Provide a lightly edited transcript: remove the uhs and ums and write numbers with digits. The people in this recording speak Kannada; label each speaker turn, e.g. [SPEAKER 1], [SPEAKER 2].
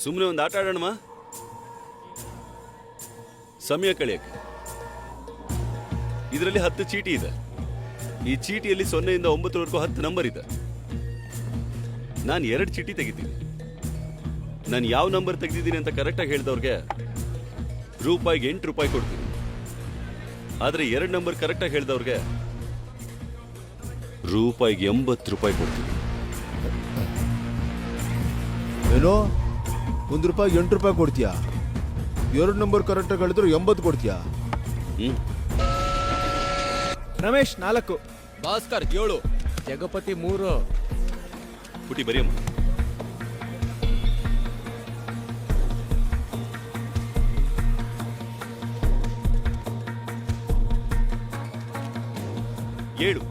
[SPEAKER 1] ಸುಮ್ಮನೆ ಒಂದು ಆಟ ಆಡೋಣಮ್ಮ, ಸಮಯ ಕಳೆಯಕ್ಕೆ. ಇದರಲ್ಲಿ 10 ಚೀಟಿ ಇದೆ. ಈ ಚೀಟಿಯಲ್ಲಿ 0 ಇಂದ 9ವರೆಗೂ 10 ನಂಬರ್ ಇದೆ. ನಾನು 2 ಚೀಟಿ ತೆಗಿತೀನಿ. ನಾನು ಯಾವ ನಂಬರ್ ತೆಗೆದಿದ್ದೀನಿ ಅಂತ ಕರೆಕ್ಟಾಗಿ ಹೇಳಿದವ್ರಿಗೆ ರೂಪಾಯಿಗೆ 8 ರೂಪಾಯಿ ಕೊಡ್ತೀನಿ. ಆದರೆ 2 ನಂಬರ್ ಕರೆಕ್ಟಾಗಿ ಹೇಳಿದವ್ರಿಗೆ ರೂಪಾಯಿಗೆ 80 ರೂಪಾಯಿ ಕೊಡ್ತೀನಿ.
[SPEAKER 2] ಏನೋ 1 ರೂಪಾಯಿಗೆ 8 ರೂಪಾಯಿ ಕೊಡ್ತೀಯಾ? 2 ನಂಬರ್ ಕರೆಕ್ಟಾಗಿ ಹೇಳಿದ್ರು 80 ಕೊಡ್ತೀಯಾ?
[SPEAKER 3] ರಮೇಶ್ 4,
[SPEAKER 4] ಭಾಸ್ಕರ್ 7,
[SPEAKER 3] ಜಗಪತಿ 3.
[SPEAKER 1] ಪುಟಿ ಬರೆಯಮ್ಮ. 7.